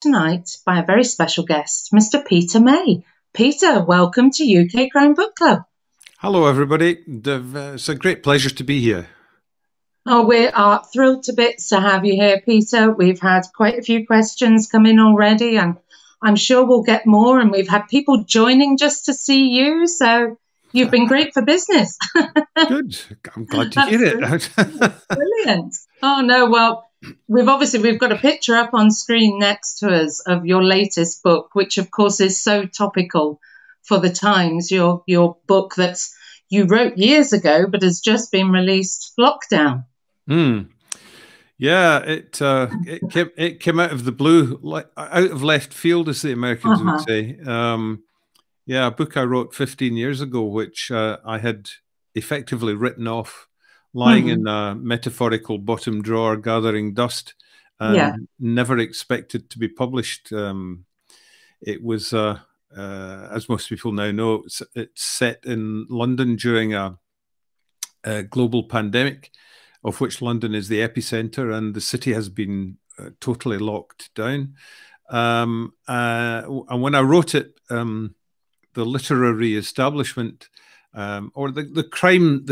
tonight by a very special guest, Mr. Peter May. Peter, welcome to UK Crime Book Club. Hello, everybody. It's a great pleasure to be here. Oh, we are thrilled to bits to have you here, Peter. We've had quite a few questions come in already, and I'm sure we'll get more. And we've had people joining just to see you, so you've been great for business. Good. I'm glad to hear it. Brilliant. Oh, no, well, we've got a picture up on screen next to us of your latest book, which, of course, is so topical for the times. Your book you wrote years ago, but has just been released, Lockdown. Yeah, it came out of the blue, out of left field, as the Americans would say. Yeah, a book I wrote 15 years ago, which I had effectively written off, lying in a metaphorical bottom drawer, gathering dust, and never expected to be published. It was, as most people now know, it's set in London during a global pandemic, of which London is the epicenter, and the city has been totally locked down. And when I wrote it, the literary establishment, or the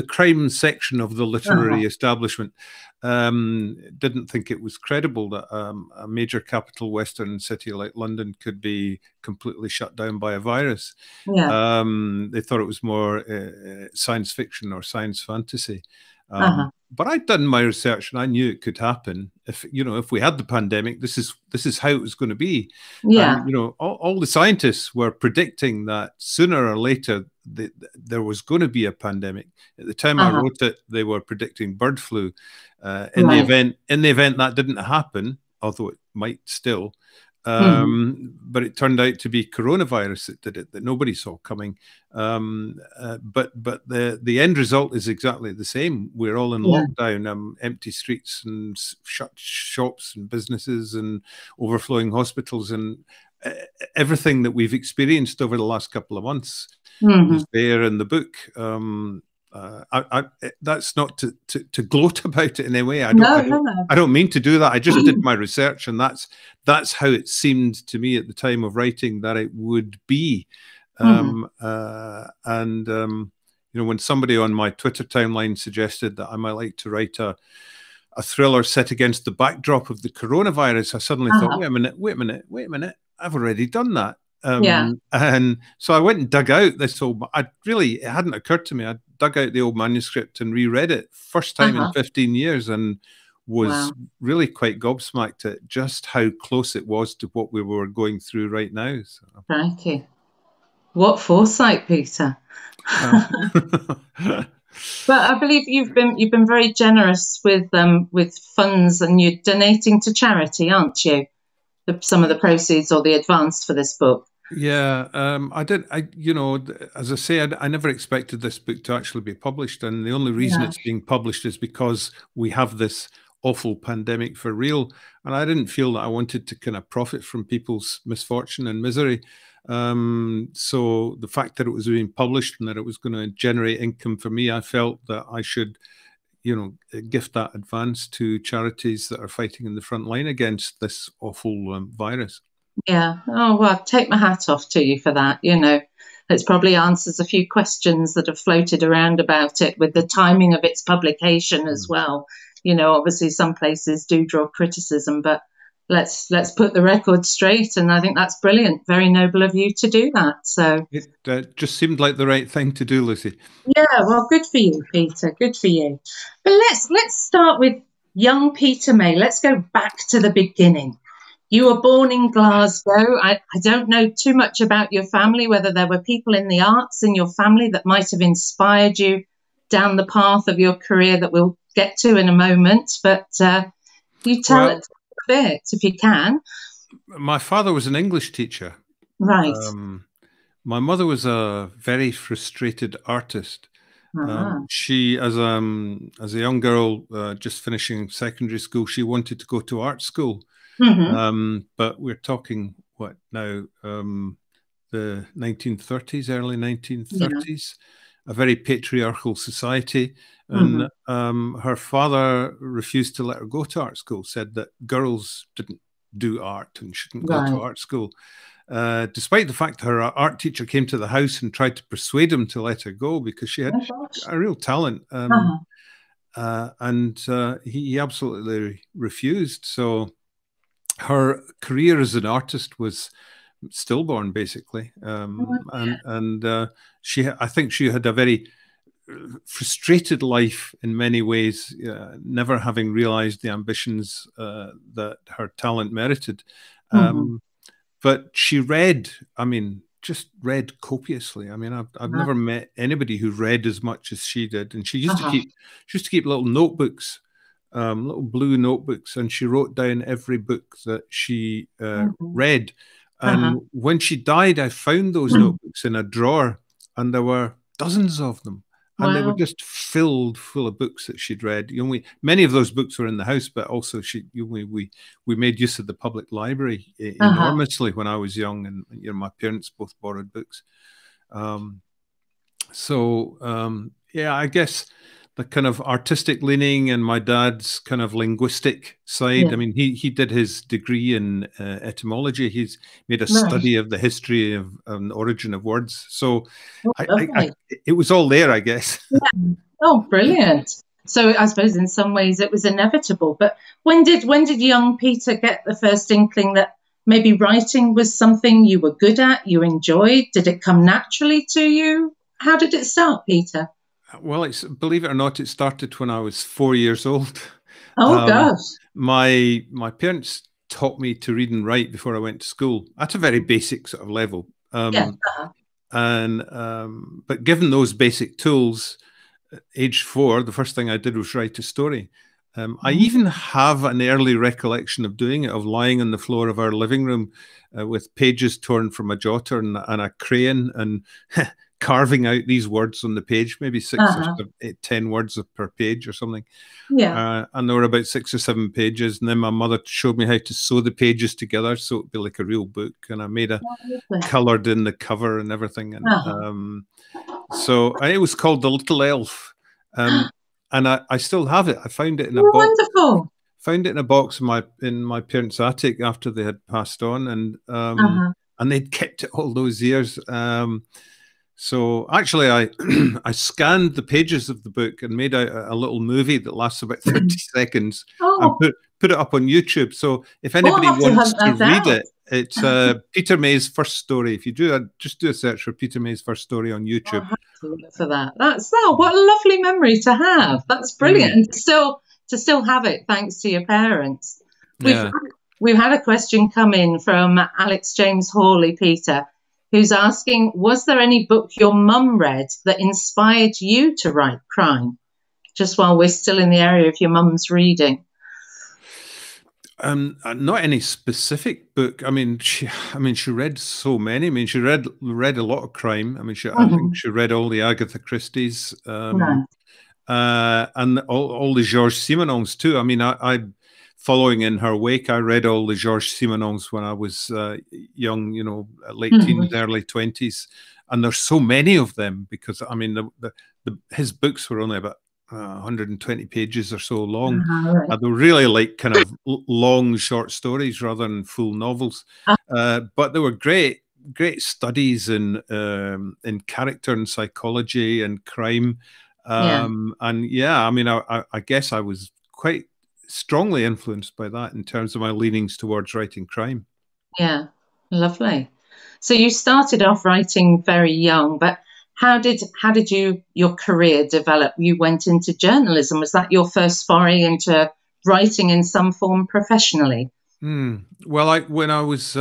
crime section of the literary establishment, didn't think it was credible that a major capital Western city like London could be completely shut down by a virus. They thought it was more science fiction or science fantasy. But I'd done my research and I knew it could happen. If we had the pandemic, this is how it was going to be. And, all the scientists were predicting that sooner or later there was going to be a pandemic. At the time I wrote it, they were predicting bird flu. In the event that didn't happen, although it might still, but it turned out to be coronavirus that did it, that nobody saw coming. But the end result is exactly the same. We're all in lockdown, empty streets and shut shops and businesses and overflowing hospitals, and everything that we've experienced over the last couple of months is there in the book. That's not to gloat about it in any way. I don't mean to do that. I just did my research, and that's how it seemed to me at the time of writing that it would be. When somebody on my Twitter timeline suggested that I might like to write a thriller set against the backdrop of the coronavirus, I suddenly thought, wait a minute, I've already done that. And so I went and dug out this old. It hadn't occurred to me. I dug out the old manuscript and reread it first time in 15 years, and was really quite gobsmacked at just how close it was to what we were going through right now. So. Thank you. What foresight, Peter! But I believe you've been very generous with funds, and you're donating to charity, aren't you? Some of the proceeds or the advance for this book. Yeah, I did. As I say, I never expected this book to actually be published, and the only reason it's being published is because we have this awful pandemic for real, and I didn't feel that I wanted to kind of profit from people's misfortune and misery. So the fact that it was being published and that it was going to generate income for me, I felt that I should, gift that advance to charities that are fighting in the front line against this awful virus. Yeah. Oh, well, take my hat off to you for that. It probably answers a few questions that have floated around about it, with the timing of its publication as well. Obviously some places do draw criticism, but let's put the record straight, and I think that's brilliant. Very noble of you to do that. So it just seemed like the right thing to do, Lucy. Yeah, well, good for you, Peter. Good for you. But let's start with young Peter May. Let's go back to the beginning. You were born in Glasgow. I don't know too much about your family, whether there were people in the arts in your family that might have inspired you down the path of your career that we'll get to in a moment. But you tell it a bit, if you can. My father was an English teacher. Right. My mother was a very frustrated artist. She, as a young girl just finishing secondary school, she wanted to go to art school. But we're talking what now? The 1930s, early 1930s, a very patriarchal society, and her father refused to let her go to art school. Said that girls do art and shouldn't go to Right. art school. Despite the fact her art teacher came to the house and tried to persuade him to let her go because she had Oh gosh. a real talent. And he absolutely refused. So her career as an artist was stillborn, basically. I think she had a very frustrated life in many ways, never having realized the ambitions that her talent merited. But she read, I mean, just read copiously. I mean, I've never met anybody who read as much as she did. And she used to keep little notebooks, little blue notebooks, and she wrote down every book that she read. And when she died, I found those notebooks in a drawer, and there were dozens of them. And they were just filled full of books that she'd read. You know, many of those books were in the house, but also we made use of the public library enormously when I was young, and you know, my parents both borrowed books. Yeah, I guess the kind of artistic leaning and my dad's kind of linguistic side. I mean, he did his degree in etymology. He's made a study of the history of and origin of words. So it was all there, I guess. Yeah. Oh, brilliant. So I suppose in some ways it was inevitable. But when did young Peter get the first inkling that maybe writing was something you were good at, you enjoyed? Did it come naturally to you? How did it start, Peter? Well, believe it or not, it started when I was 4 years old. Oh, gosh. My parents taught me to read and write before I went to school at a very basic sort of level. But given those basic tools, age 4, the first thing I did was write a story. I even have an early recollection of doing it, of lying on the floor of our living room with pages torn from a jotter and a crayon and carving out these words on the page, maybe 6 or 10 words per page or something. Yeah. And there were about 6 or 7 pages. And then my mother showed me how to sew the pages together so it'd be like a real book. And I made colored in the cover and everything. And so it was called The Little Elf. And I still have it. I found it in a box. Wonderful. Found it in a box in my parents' attic after they had passed on, and they'd kept it all those years. So actually, I scanned the pages of the book and made a little movie that lasts about 30 seconds and put it up on YouTube. So if anybody wants to read it, it's Peter May's first story. If you just do a search for Peter May's first story on YouTube. I'll have to look for that. What a lovely memory to have. That's brilliant. And to still have it thanks to your parents. We've had a question come in from Alex James Hawley, Peter, who's asking, was there any book your mum read that inspired you to write crime? Just while we're still in the area of your mum's reading. Not any specific book. I mean, she read so many. I mean, she read a lot of crime. I mean, I think she read all the Agatha Christie's, and all the Georges Simenons too. I mean, I following in her wake, I read all the Georges Simenons when I was young, you know, late teens, early 20s. And there's so many of them because, I mean, his books were only about 120 pages or so long. They were really like kind of long short stories rather than full novels. But they were great studies in character and psychology and crime. And yeah, I mean, I guess I was quite strongly influenced by that in terms of my leanings towards writing crime. Yeah, lovely. So you started off writing very young, but how did your career develop? You went into journalism. Was that your first foray into writing in some form professionally? Well, when I was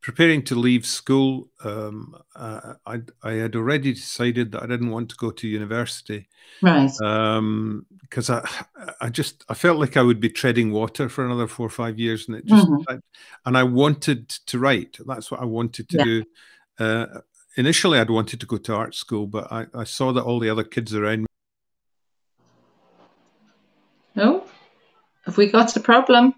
preparing to leave school, I had already decided that I didn't want to go to university. Right. Because I felt like I would be treading water for another 4 or 5 years, and it just and I wanted to write. That's what I wanted to do. Initially, I'd wanted to go to art school, but I saw that all the other kids around me. Oh, have we got a problem?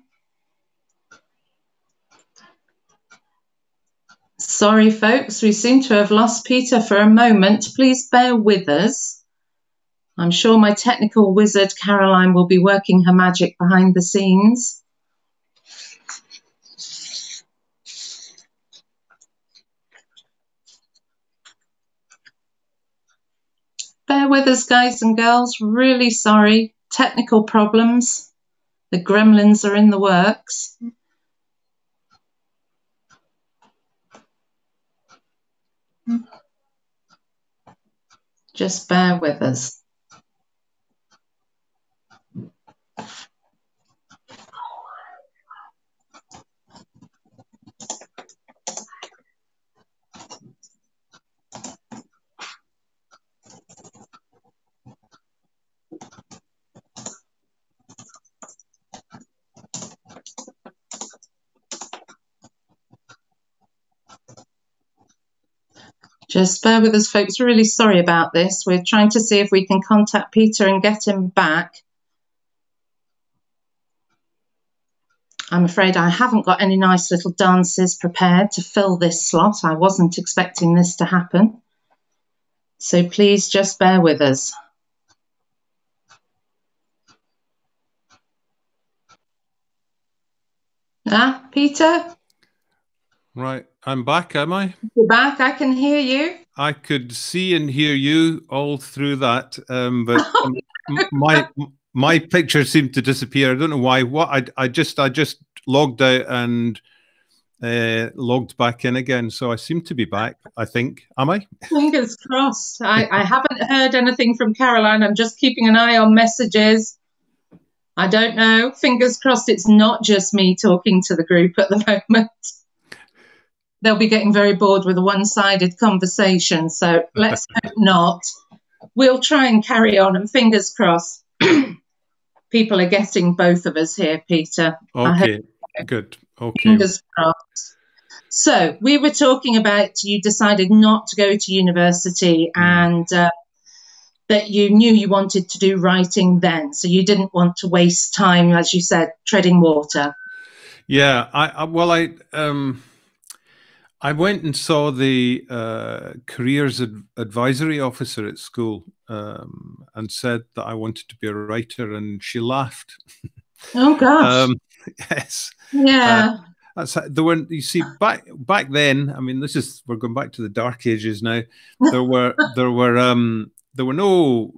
Sorry, folks, we seem to have lost Peter for a moment. Please bear with us. I'm sure my technical wizard, Caroline, will be working her magic behind the scenes. bear with us, guys and girls. Really sorry. Technical problems. The gremlins are in the works. Just bear with us. Just bear with us, folks. Really sorry about this. We're trying to see if we can contact Peter and get him back. I'm afraid I haven't got any nice little dances prepared to fill this slot. I wasn't expecting this to happen. So please just bear with us. Ah, Peter? Right, I'm back, am I? You're back, I can hear you. I could see and hear you all through that, but my picture seemed to disappear. I don't know why. What I just logged out and logged back in again, so I seem to be back. I think, am I? Fingers crossed. I haven't heard anything from Caroline. I'm just keeping an eye on messages. I don't know. Fingers crossed it's not just me talking to the group at the moment. They'll be getting very bored with a one-sided conversation, so let's hope not. We'll try and carry on, and fingers crossed. People are getting both of us here, Peter. Okay, good. Okay. Fingers crossed. So we were talking about you decided not to go to university and that you knew you wanted to do writing then. So you didn't want to waste time, as you said, treading water. Yeah, I went and saw the careers advisory officer at school and said that I wanted to be a writer, and she laughed. Oh gosh. Yes. Yeah. There were, you see, back then. I mean, we're going back to the dark ages now. There were no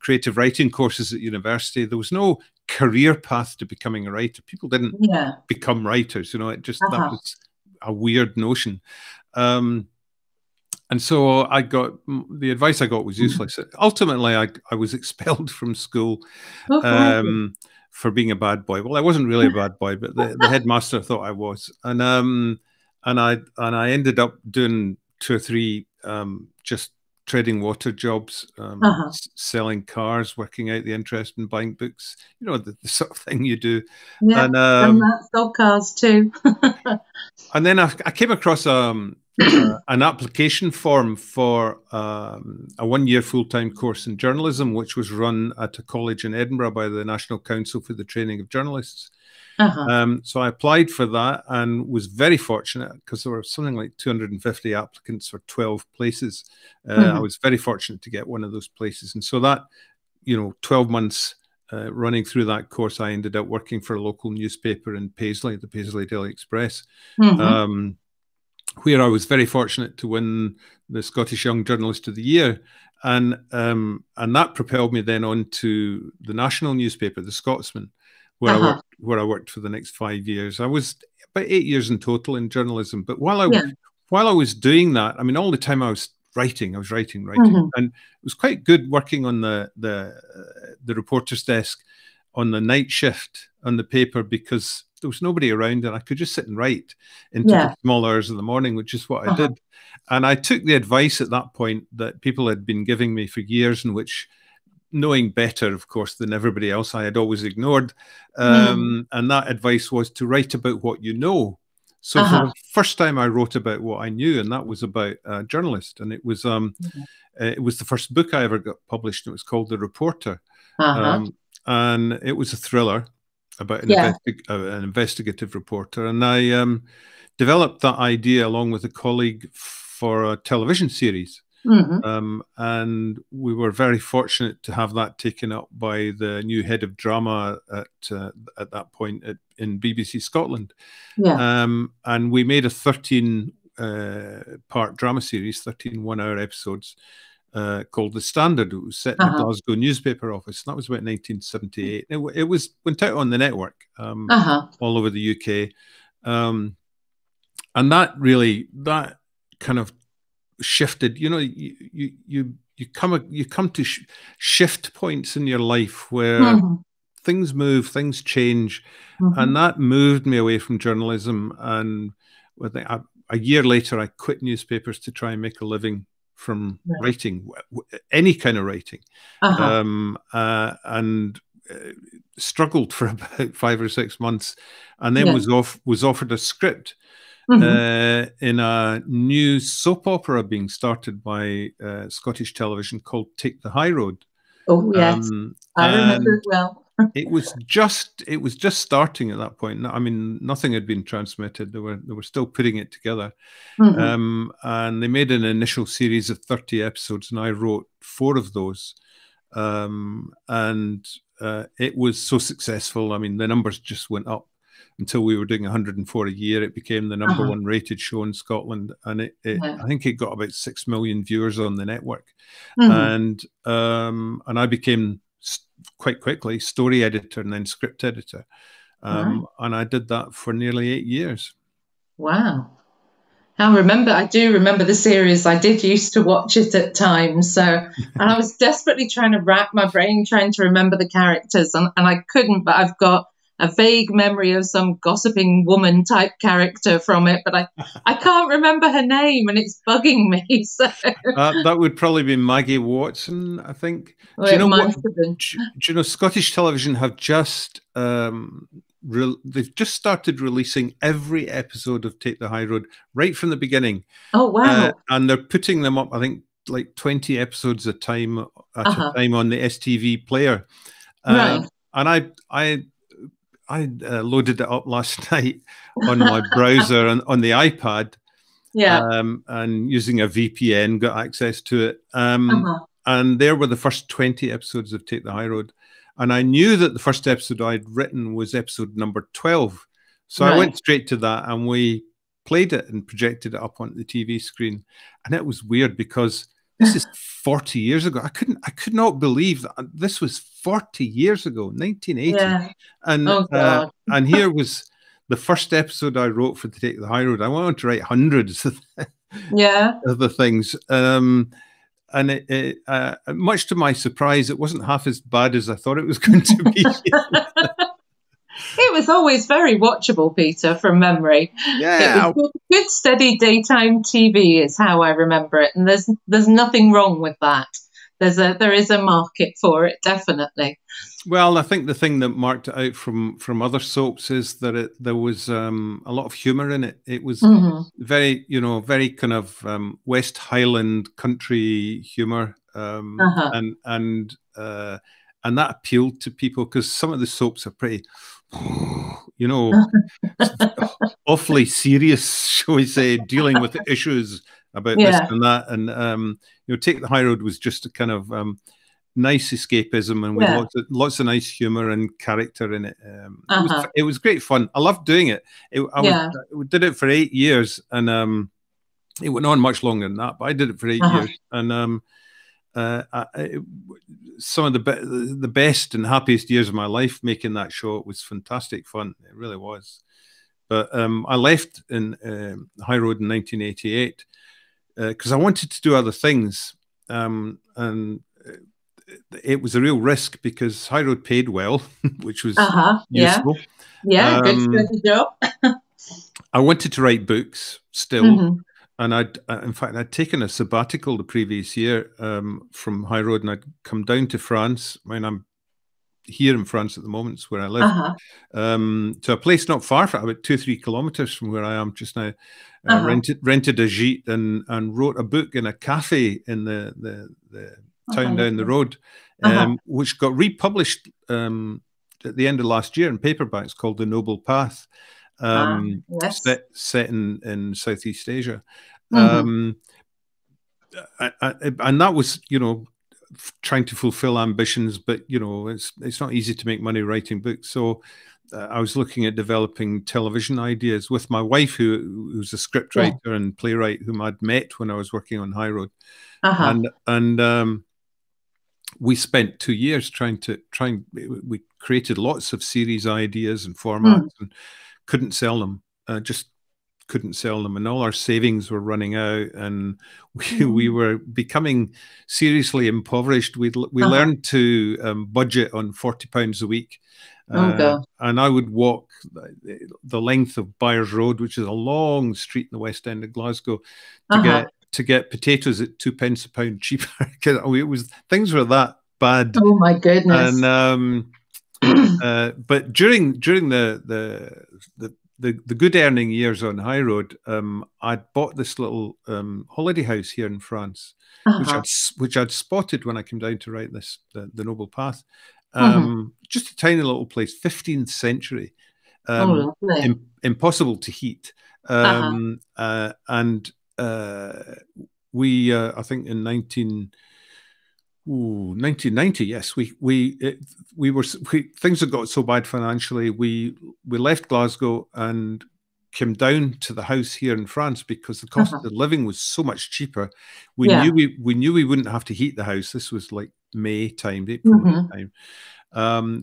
creative writing courses at university. There was no career path to becoming a writer. People didn't become writers. You know, it just that was a weird notion. And so the advice I got was useless. Ultimately, I was expelled from school for being a bad boy. Well, I wasn't really a bad boy, but the headmaster thought I was. And I ended up doing 2 or 3 just trading water jobs, selling cars, working out the interest in buying books, you know, the sort of thing you do. Yeah, and that sold cars too. And then I came across an application form for a 1-year full-time course in journalism, which was run at a college in Edinburgh by the National Council for the Training of Journalists. So I applied for that and was very fortunate because there were something like 250 applicants for 12 places. I was very fortunate to get one of those places. And so that, 12 months running through that course, I ended up working for a local newspaper in Paisley, the Paisley Daily Express, where I was very fortunate to win the Scottish Young Journalist of the Year. And that propelled me then on to the national newspaper, The Scotsman, where I worked for the next 5 years. I was about 8 years in total in journalism. But while I was doing that, I mean, all the time I was writing, and it was quite good working on the reporter's desk on the night shift on the paper, because there was nobody around and I could just sit and write into the small hours of the morning, which is what I did. And I took the advice at that point that people had been giving me for years, and which, knowing better, of course, than everybody else, I had always ignored. And that advice was to write about what you know. So for the first time, I wrote about what I knew, and that was about a journalist. And it was the first book I ever got published. And it was called The Reporter. And it was a thriller about an investigative reporter. And I developed that idea along with a colleague for a television series. And we were very fortunate to have that taken up by the new head of drama at that point in BBC Scotland. And we made a 13 part drama series, 13 one-hour episodes, called The Standard. It was set in a Glasgow newspaper office. And that was about 1978. It went out on the network all over the UK. And that kind of shifted. You know, you come to shift points in your life where things move, things change, and that moved me away from journalism. And a year later, I quit newspapers to try and make a living from writing, any kind of writing, and struggled for about 5 or 6 months, and then was offered a script in a new soap opera being started by Scottish television called Take the High Road. Oh yes, I remember it well. It was just starting at that point. I mean, nothing had been transmitted. They were still putting it together, and they made an initial series of 30 episodes, and I wrote 4 of those, and it was so successful. I mean, the numbers just went up until we were doing 104 a year. It became the number 1 rated show in Scotland, and I think it got about 6 million viewers on the network, and I became quite quickly story editor and then script editor, and I did that for nearly 8 years. Wow. I do remember the series. I did used to watch it at times. And I was desperately trying to rack my brain, trying to remember the characters, and I couldn't, but I've got a vague memory of some gossiping woman type character from it, but I can't remember her name, and it's bugging me. So that would probably be Maggie Watson, I think. Well, do you know Scottish television have just they've just started releasing every episode of Take the High Road right from the beginning. Oh wow! And they're putting them up, I think, like 20 episodes at a time on the STV player. Right. And I loaded it up last night on my browser and on the iPad, and using a VPN got access to it. And there were the first 20 episodes of Take the High Road. And I knew that the first episode I'd written was episode number 12. So I went straight to that, and we played it and projected it up on the TV screen. And it was weird because this is 40 years ago. I could not believe that this was 40 years ago, 1980. Yeah. And here was the first episode I wrote for Take the High Road. I wanted to write hundreds of the things. And much to my surprise, it wasn't half as bad as I thought it was going to be. It was always very watchable, Peter, from memory. Yeah, it was good, steady daytime TV is how I remember it, and there's nothing wrong with that. There is a market for it, definitely. Well, I think the thing that marked it out from other soaps is that there was a lot of humour in it. It was very kind of West Highland country humour, and that appealed to people because some of the soaps are pretty, awfully serious, shall we say, dealing with the issues about this and that. And Take the High Road was just a kind of nice escapism, and with lots of nice humor and character in it. It was great fun. I loved doing it. I did it for 8 years, and it went on much longer than that, but I did it for 8 years, and some of the best and happiest years of my life making that show. It was fantastic fun. It really was. But I left in High Road in 1988 because I wanted to do other things, and it was a real risk because High Road paid well, which was useful. Yeah, good job. I wanted to write books still, and in fact, I'd taken a sabbatical the previous year from High Road, and I'd come down to France. I mean, I'm here in France at the moment, it's where I live, to a place not far from, about 2-3 kilometers from where I am just now. Rented a gîte and wrote a book in a cafe in the town down the road, which got republished at the end of last year in paperback. It's called The Noble Path, set in Southeast Asia. And that was, trying to fulfill ambitions, but you know, it's not easy to make money writing books. So I was looking at developing television ideas with my wife, who's a scriptwriter and playwright, whom I'd met when I was working on High Road, and we spent 2 years we created lots of series ideas and formats and couldn't sell them, just couldn't sell them. And all our savings were running out, and we were becoming seriously impoverished. We learned to budget on £40 a week. And I would walk the length of Byres Road, which is a long street in the West End of Glasgow, to get potatoes at 2p a pound cheaper. Things were that bad. Oh my goodness! And but during the good earning years on High Road, I'd bought this little holiday house here in France, which I'd spotted when I came down to write this, the Noble Path. Just a tiny little place, 15th century, impossible to heat. And we, I think in 1990, yes, things had got so bad financially. We left Glasgow and came down to the house here in France because the cost of living was so much cheaper. We knew we wouldn't have to heat the house. This was like May time, April time.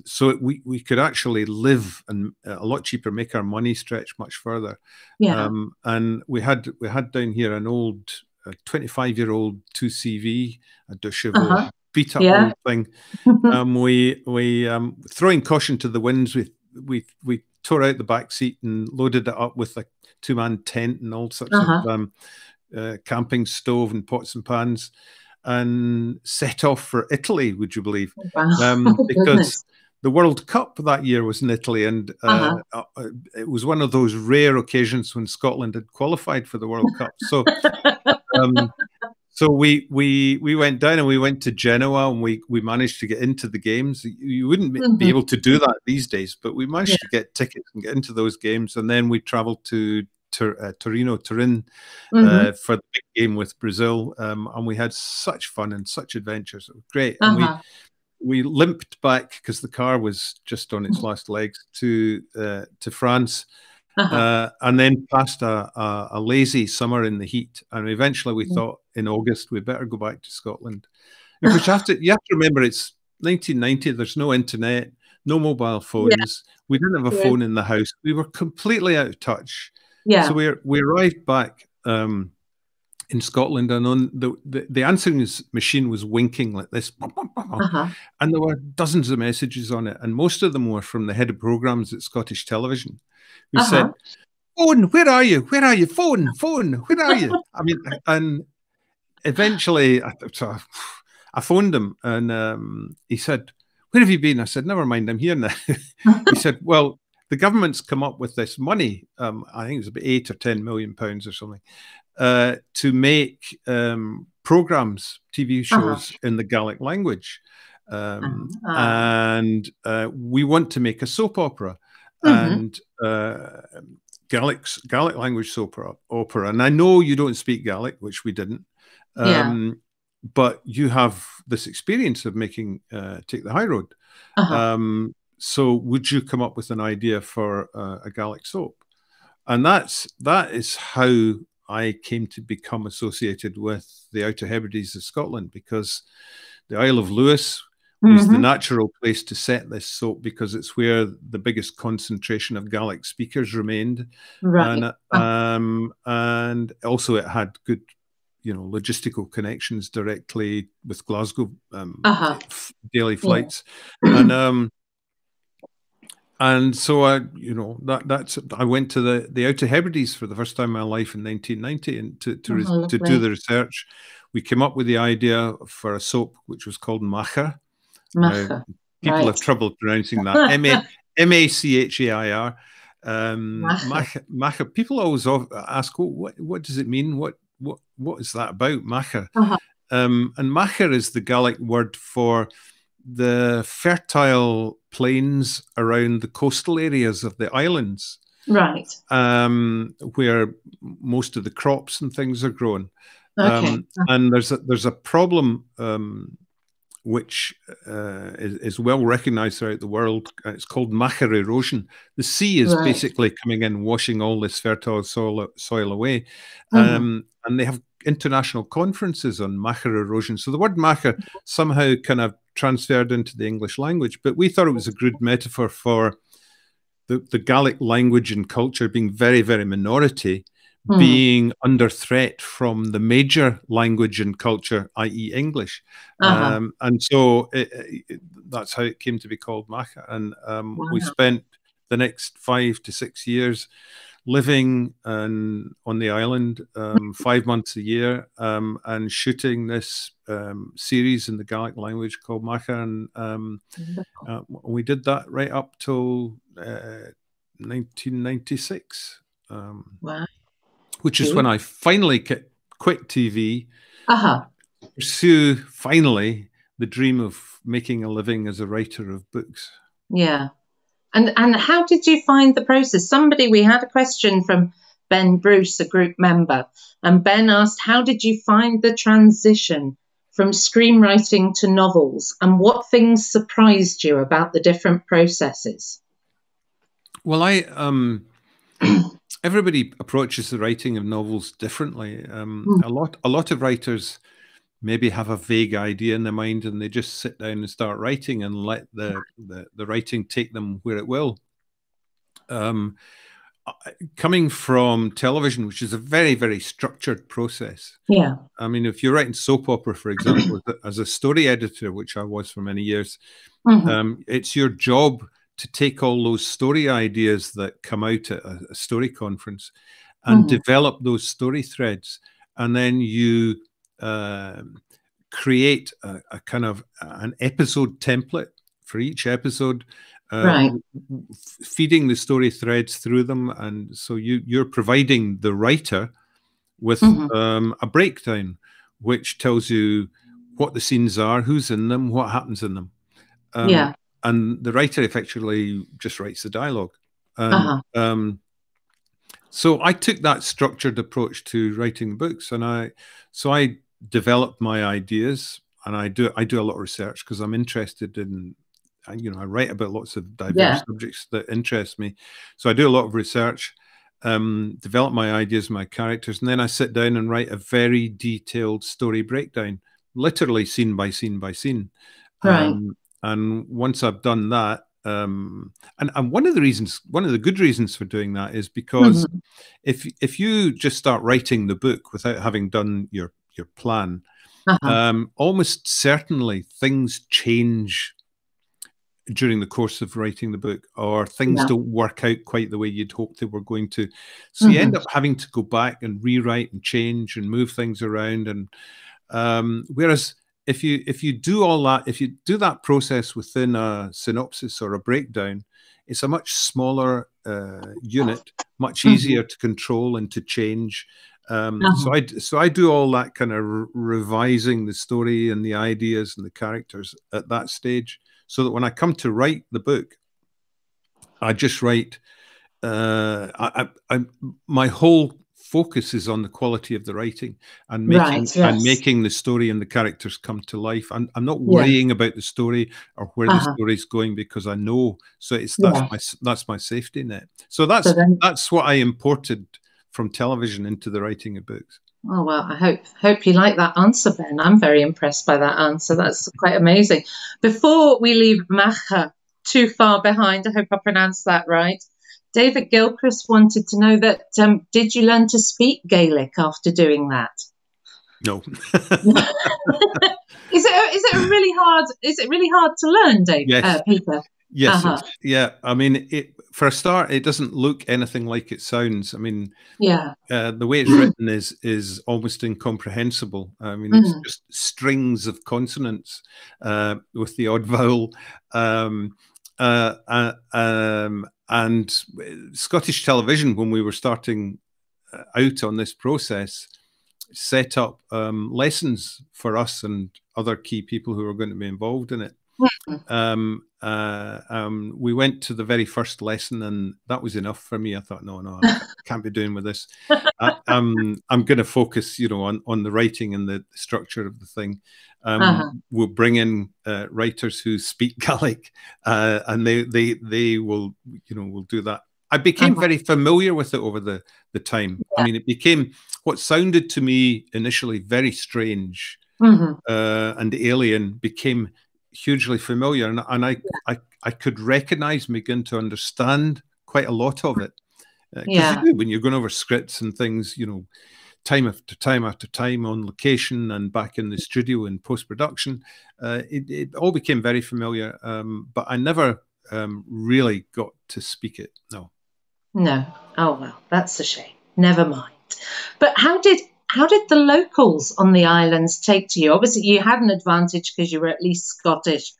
So we could actually live and a lot cheaper, make our money stretch much further. And we had down here an old 25-year-old 2CV, a de chevaux, beat up old thing. We throwing caution to the winds, we tore out the back seat and loaded it up with a 2-man tent and all sorts of camping stove and pots and pans, and set off for Italy, would you believe? Because the World Cup that year was in Italy, and it was one of those rare occasions when Scotland had qualified for the World Cup. So so we went down and we went to Genoa, and we managed to get into the games. You wouldn't be able to do that these days, but we managed to get tickets and get into those games. And then we traveled to Turin for the big game with Brazil, and we had such fun and such adventures. It was great. And we limped back because the car was just on its last legs to France. And then passed a lazy summer in the heat, and eventually we thought in August we better go back to Scotland. Because you have to remember, it's 1990. There's no internet, no mobile phones. We didn't have a phone in the house. We were completely out of touch. So we arrived back in Scotland, and on the answering machine was winking like this, and there were dozens of messages on it, and most of them were from the head of programs at Scottish Television, who said, "Phone, where are you? Where are you? Phone, where are you?" I mean, and eventually I phoned him, and he said, "Where have you been?" I said, "Never mind, I'm here now." He said, "Well, the government's come up with this money, I think it was about £8 or £10 million or something, to make programs, TV shows in the Gaelic language. And we want to make a soap opera, and Gaelic language soap opera. And I know you don't speak Gaelic, which we didn't, but you have this experience of making Take the High Road. So would you come up with an idea for a Gaelic soap?" And that is how I came to become associated with the Outer Hebrides of Scotland, because the Isle of Lewis was the natural place to set this soap, because it's where the biggest concentration of Gaelic speakers remained. And also it had good, logistical connections directly with Glasgow, daily flights. And so I went to the Outer Hebrides for the first time in my life in 1990, and to do the research. We came up with the idea for a soap which was called Machair. People have trouble pronouncing that. Machair. Machair. People always ask, what does it mean? What is that about, Machair? And Machair is the Gaelic word for the fertile plains around the coastal areas of the islands, where most of the crops and things are grown. And there's a problem which is well recognized throughout the world. It's called Machar erosion. The sea is basically coming in, washing all this fertile soil away. And they have international conferences on Machar erosion. So the word Machar somehow kind of transferred into the English language, but we thought it was a good metaphor for the Gaelic language and culture being very, very minority, being under threat from the major language and culture, i.e. English. And so that's how it came to be called Machar. And we spent the next 5 to 6 years living on the island 5 months a year and shooting this series in the Gaelic language called Machar. And we did that right up till 1996. Wow. Which is when I finally quit TV, pursue finally the dream of making a living as a writer of books. Yeah. And how did you find the process? We had a question from Ben Bruce, a group member, and Ben asked, how did you find the transition from screenwriting to novels, and what things surprised you about the different processes? Well, everybody approaches the writing of novels differently. A lot of writers maybe have a vague idea in their mind and they just sit down and start writing and let the writing take them where it will. Coming from television, which is a very, very structured process. Yeah. I mean, if you're writing soap opera, for example, as a story editor, which I was for many years, it's your job to take all those story ideas that come out at a story conference and develop those story threads. And then you create a kind of an episode template for each episode, feeding the story threads through them. And so you're providing the writer with a breakdown, which tells you what the scenes are, who's in them, what happens in them. And the writer effectively just writes the dialogue. And so I took that structured approach to writing books, and I developed my ideas, and I do a lot of research because I'm interested in, I write about lots of diverse subjects that interest me. So I do a lot of research, develop my ideas, my characters, and then I sit down and write a very detailed story breakdown, literally scene by scene by scene. And once I've done that, and one of the good reasons for doing that is because if you just start writing the book without having done your plan, almost certainly things change during the course of writing the book, or things don't work out quite the way you'd hoped they were going to. So you end up having to go back and rewrite and change and move things around. And whereas if you do all that, if you do that process within a synopsis or a breakdown, it's a much smaller unit, much easier to control and to change. So I do all that kind of revising the story and the ideas and the characters at that stage, so that when I come to write the book, I just write. My whole focus is on the quality of the writing and making the story and the characters come to life. I'm not worrying about the story or where the story is going, because I know. So that's my safety net. So that's what I imported from television into the writing of books. Oh, well, I hope you like that answer, Ben. I'm very impressed by that answer. That's quite amazing. Before we leave Machar too far behind, I hope I pronounced that right, David Gilchrist wanted to know that did you learn to speak Gaelic after doing that? No. Is it really hard to learn, David? Yes. Peter? Yes. Yeah. I mean, for a start, it doesn't look anything like it sounds. I mean, the way it's written is almost incomprehensible. I mean, it's just strings of consonants with the odd vowel. And Scottish Television, when we were starting out on this process, set up lessons for us and other key people who were going to be involved in it. We went to the very first lesson, and that was enough for me. I thought, no, I can't be doing with this. I'm going to focus, on the writing and the structure of the thing. We'll bring in writers who speak Gaelic, and they will, will do that. I became very familiar with it over the time. Yeah. I mean, it became what sounded to me initially very strange and alien became hugely familiar, and I could recognize, begin to understand quite a lot of it, because you do when you're going over scripts and things, time after time after time on location and back in the studio in post-production. It all became very familiar, but I never really got to speak it. No. Oh well, that's a shame. Never mind. But how did the locals on the islands take to you? Obviously, you had an advantage because you were at least Scottish,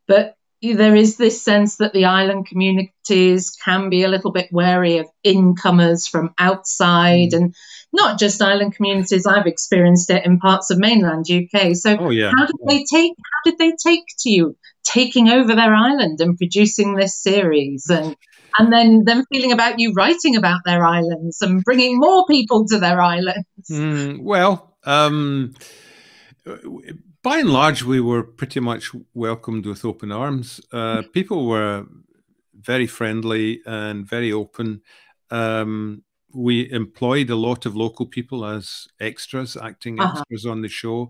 but there is this sense that the island communities can be a little bit wary of incomers from outside, and not just island communities. I've experienced it in parts of mainland UK. So how did they take to you taking over their island and producing this series, and then them feeling about you writing about their islands and bringing more people to their islands? Well, by and large, we were pretty much welcomed with open arms. People were very friendly and very open. We employed a lot of local people as extras, acting extras on the show.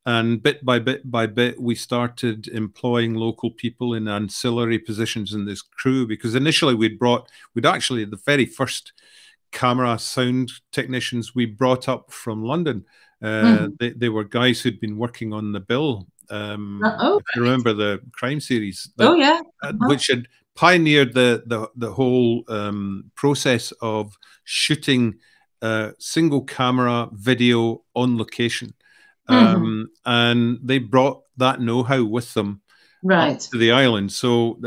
And bit by bit, we started employing local people in ancillary positions in this crew, because initially we'd actually the very first camera sound technicians we brought up from London. They were guys who'd been working on The Bill. If you remember the crime series, which had pioneered the whole process of shooting single camera video on location. And they brought that know-how with them up to the island. So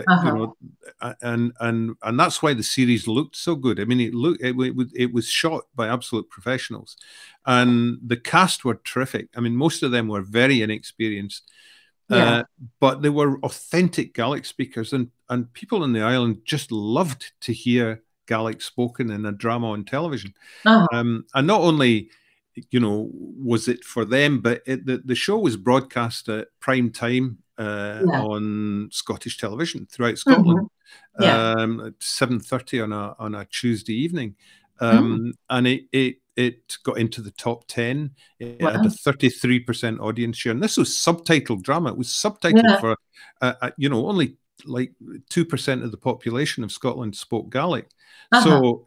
and that's why the series looked so good. I mean, it was shot by absolute professionals, and the cast were terrific. I mean, most of them were very inexperienced, but they were authentic Gaelic speakers, and people on the island just loved to hear Gaelic spoken in a drama on television. And not only was it for them, but the show was broadcast at prime time on Scottish television throughout Scotland, at 7:30 on a Tuesday evening, and it got into the top 10. It had a 33% audience share, and this was subtitled drama. It was subtitled for only like 2% of the population of Scotland spoke Gaelic. So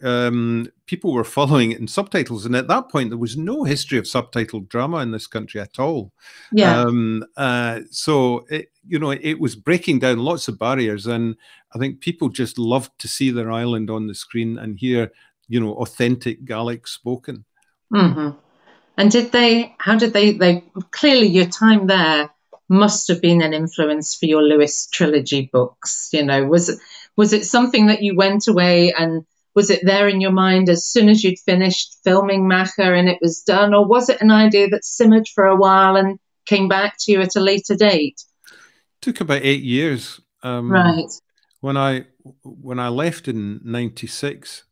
people were following it in subtitles, and at that point there was no history of subtitled drama in this country at all. So it was breaking down lots of barriers, and I think people just loved to see their island on the screen and hear authentic Gaelic spoken. And how did they clearly your time there must have been an influence for your Lewis trilogy books. Was it something that you went away and was it there in your mind as soon as you'd finished filming Macha and it was done, or was it an idea that simmered for a while and came back to you at a later date? Took about 8 years. Right. When I left in '96,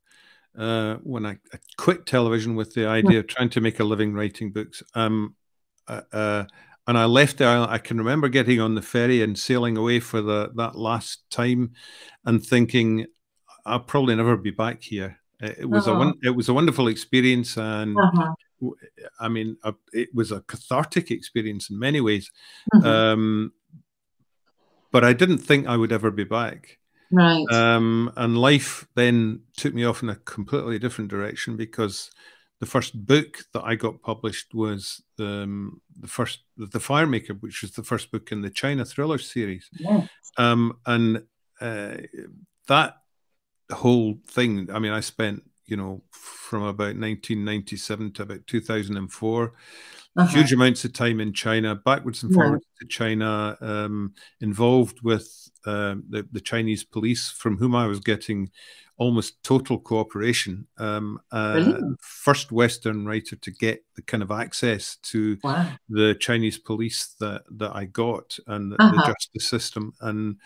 when I quit television with the idea of trying to make a living writing books, and I left the island, I can remember getting on the ferry and sailing away for that last time and thinking, I'll probably never be back here. It was a wonderful experience, and I mean, it was a cathartic experience in many ways. But I didn't think I would ever be back. Right. And life then took me off in a completely different direction, because the first book that I got published was the Firemaker, which was the first book in the China thriller series. And that whole thing, I mean, I spent, from about 1997 to about 2004, huge amounts of time in China, backwards and forwards to China, involved with the Chinese police, from whom I was getting almost total cooperation. First Western writer to get the kind of access to the Chinese police that I got, and the justice system, and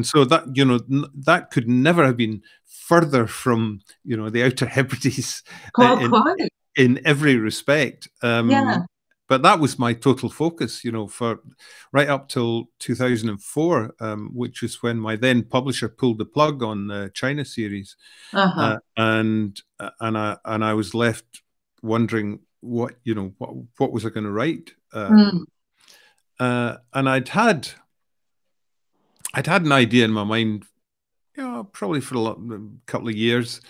so that, you know, that could never have been further from, you know, the Outer Hebrides in every respect. But that was my total focus, you know, for right up till 2004, which was when my then publisher pulled the plug on the China series, and I was left wondering what was I going to write, and I'd had an idea in my mind, you know, probably for a couple of years,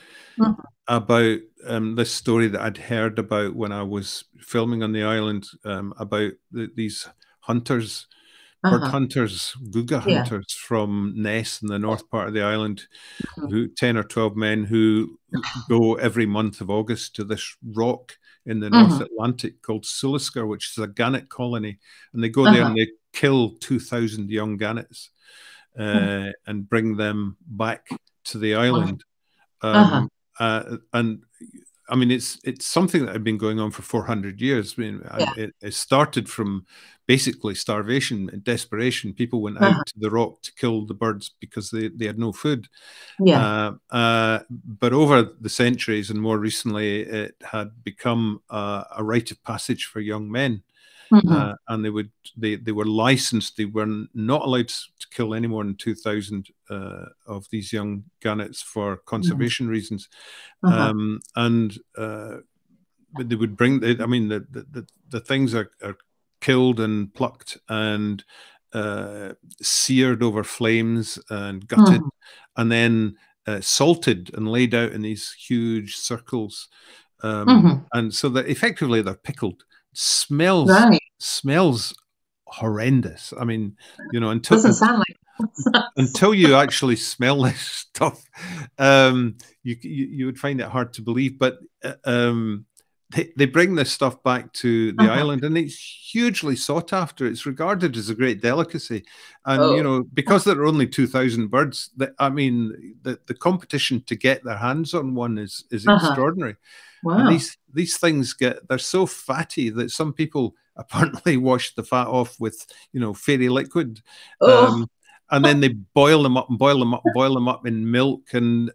about this story that I'd heard about when I was filming on the island, about these hunters, bird hunters, guga hunters from Ness in the north part of the island, who 10 or 12 men who go every month of August to this rock in the North Atlantic called Sulasker, which is a gannet colony, and they go there and they kill 2,000 young gannets and bring them back to the island. And I mean, it's something that had been going on for 400 years. I mean, it started from basically starvation and desperation. People went out to the rock to kill the birds because they had no food. But over the centuries, and more recently, it had become a rite of passage for young men. And they were licensed. They were not allowed to kill any more than 2,000 of these young gannets for conservation reasons. But they would bring. I mean, the things are killed and plucked and seared over flames and gutted, and then salted and laid out in these huge circles, and so that effectively they're pickled. Smells horrendous. I mean, you know, doesn't sound like until you actually smell this stuff, you would find it hard to believe. But they bring this stuff back to the island, and it's hugely sought after. It's regarded as a great delicacy, and you know, because there are only 2,000 birds, I mean, the competition to get their hands on one is extraordinary. And these things they're so fatty that some people apparently wash the fat off with, you know, fairy liquid. And then they boil them up and boil them up and boil them up in milk and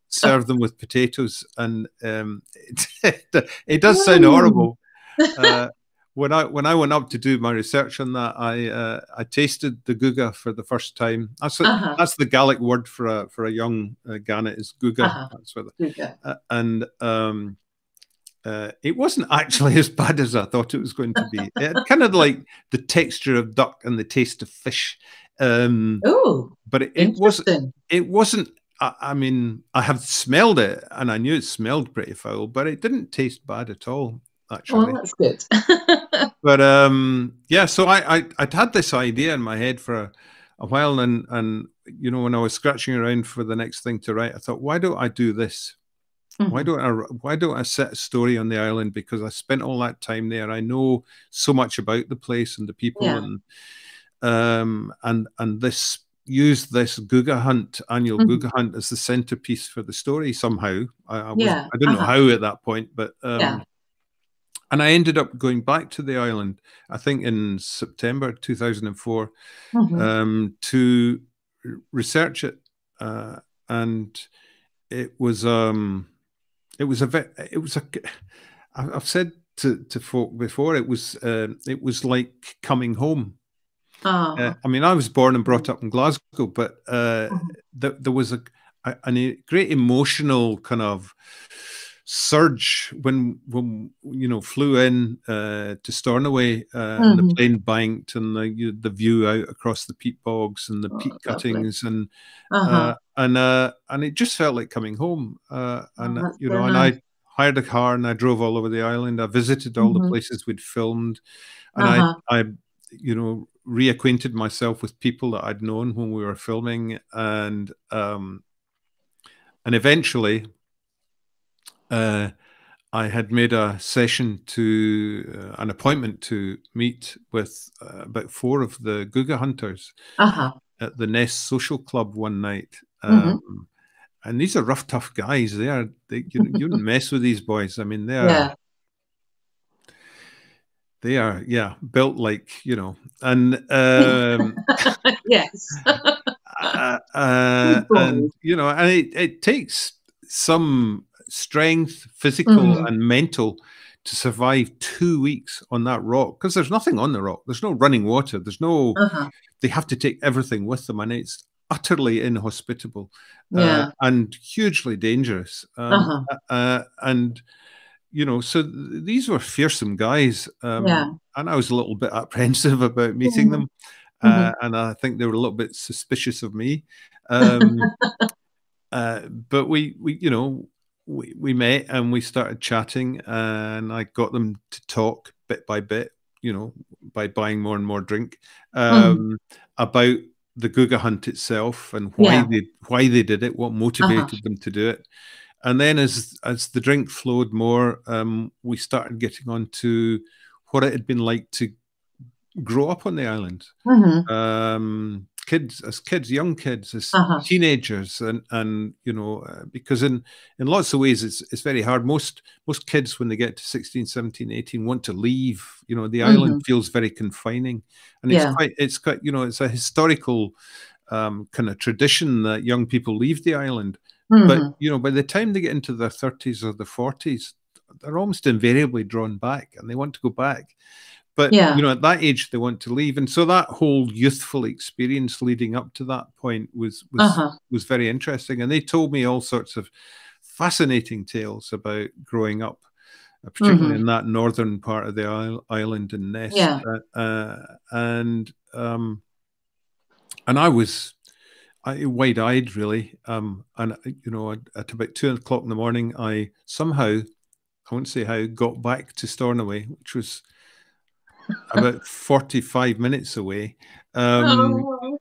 serve them with potatoes. And it does sound horrible. When I went up to do my research on that, I tasted the guga for the first time. That's the Gaelic word for a young gannet is guga. That's what and it wasn't actually as bad as I thought it was going to be. It had kind of like the texture of duck and the taste of fish. But it wasn't. I mean, I have smelled it, and I knew it smelled pretty foul, but it didn't taste bad at all, actually. Oh, that's good. But yeah, so I'd had this idea in my head for a while, and you know, when I was scratching around for the next thing to write, I thought, why don't I do this? Why don't I set a story on the island? Because I spent all that time there. I know so much about the place and the people, and this used this guga hunt, annual guga hunt, as the centerpiece for the story somehow. I didn't know how at that point, but and I ended up going back to the island, I think in September 2004, to research it, and it was I've said to folk before, it was like coming home. I mean, I was born and brought up in Glasgow, but there was a great emotional kind of surge when you know, flew in to Stornoway, and the plane banked, and the view out across the peat bogs and the peat cuttings, and it just felt like coming home. And you know, and I hired a car and I drove all over the island. I visited all the places we'd filmed, and I you know, reacquainted myself with people that I'd known when we were filming, and eventually I had made a session to an appointment to meet with about 4 of the Guga hunters at the Nest Social Club one night. And these are rough, tough guys. You wouldn't mess with these boys. I mean, they are, yeah, built like, and yes. and and it takes some strength, physical and mental, to survive 2 weeks on that rock, because there's nothing on the rock. There's no running water. There's no. They have to take everything with them, and it's utterly inhospitable, and hugely dangerous. And so these were fearsome guys, and I was a little bit apprehensive about meeting them, and I think they were a little bit suspicious of me. But we met and we started chatting, and I got them to talk bit by bit, by buying more and more drink, about the Guga hunt itself and why they did it, what motivated them to do it. And then as the drink flowed more, we started getting on to what it had been like to grow up on the island. Young kids, as teenagers, and because in lots of ways it's very hard. Most kids, when they get to 16, 17, 18, want to leave. The island feels very confining, and it's quite it's a historical kind of tradition that young people leave the island. But by the time they get into their 30s or their 40s, they're almost invariably drawn back, and they want to go back. But at that age, they want to leave, and so that whole youthful experience leading up to that point was very interesting. And they told me all sorts of fascinating tales about growing up, particularly in that northern part of the island and Nest. And I was wide-eyed, really. And at about 2 o'clock in the morning, I somehow, I won't say how, got back to Stornoway, which was about 45 minutes away, to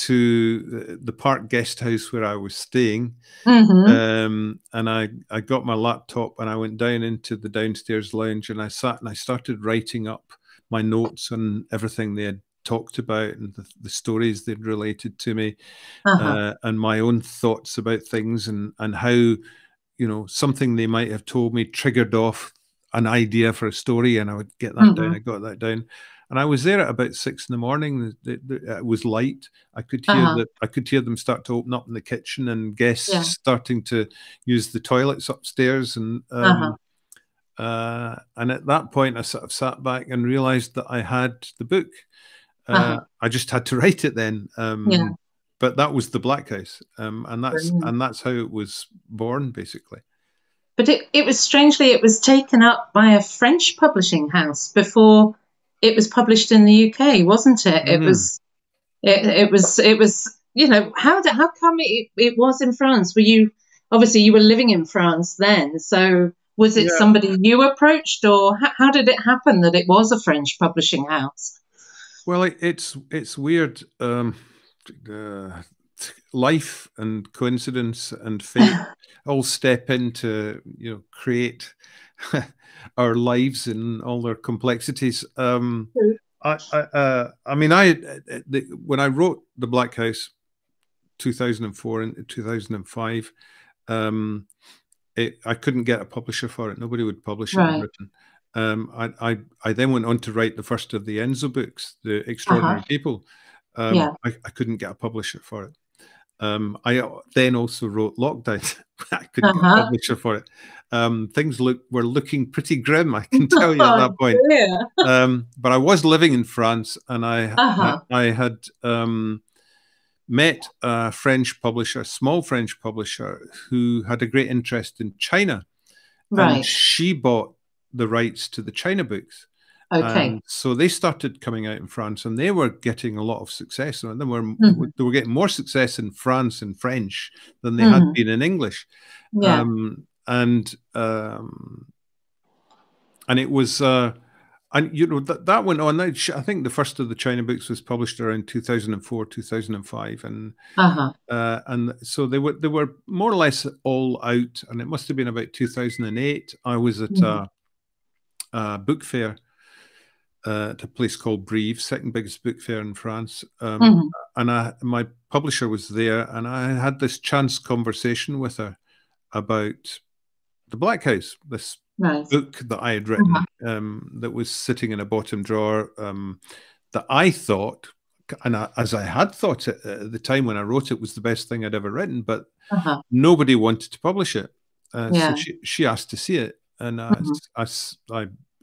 the park guest house where I was staying. And I got my laptop and I went down into the downstairs lounge, and I sat and I started writing up my notes on everything they had talked about and the stories they'd related to me, and my own thoughts about things, and how something they might have told me triggered off an idea for a story, and I would get that down. I got that down, and I was there at about 6 in the morning. It was light. I could hear I could hear them start to open up in the kitchen, and guests starting to use the toilets upstairs, and at that point, I sort of sat back and realized that I had the book. I just had to write it then. But that was the Black House, and that's how it was born, basically. But it was it was taken up by a French publishing house before it was published in the UK, wasn't it? It was how come it was in France? Obviously you were living in France then, so was it somebody you approached, or how did it happen that it was a French publishing house? Well, it's weird. Life and coincidence and fate all step in to create our lives in all their complexities. When I wrote The Black House, 2004 and 2005, I couldn't get a publisher for it. Nobody would publish it in Britain. I then went on to write the first of the Enzo books, The Extraordinary People. I couldn't get a publisher for it. I then also wrote Lockdown. I couldn't get a publisher for it. Things were looking pretty grim, I can tell you at that point. But I was living in France, and I had met a French publisher, a small French publisher, who had a great interest in China. And she bought the rights to the China books. And so they started coming out in France, and they were getting a lot of success. And they were getting more success in France in French than they had been in English. And it was And you know that went on. I think the first of the China books was published around 2004, 2005, and so they were more or less all out. And it must have been about 2008. I was at a book fair at a place called Brive, second biggest book fair in France. And my publisher was there, and I had this chance conversation with her about The Black House, this book that I had written, that was sitting in a bottom drawer, that I thought, and as I had thought at the time when I wrote it, was the best thing I'd ever written, but nobody wanted to publish it. So she asked to see it, and I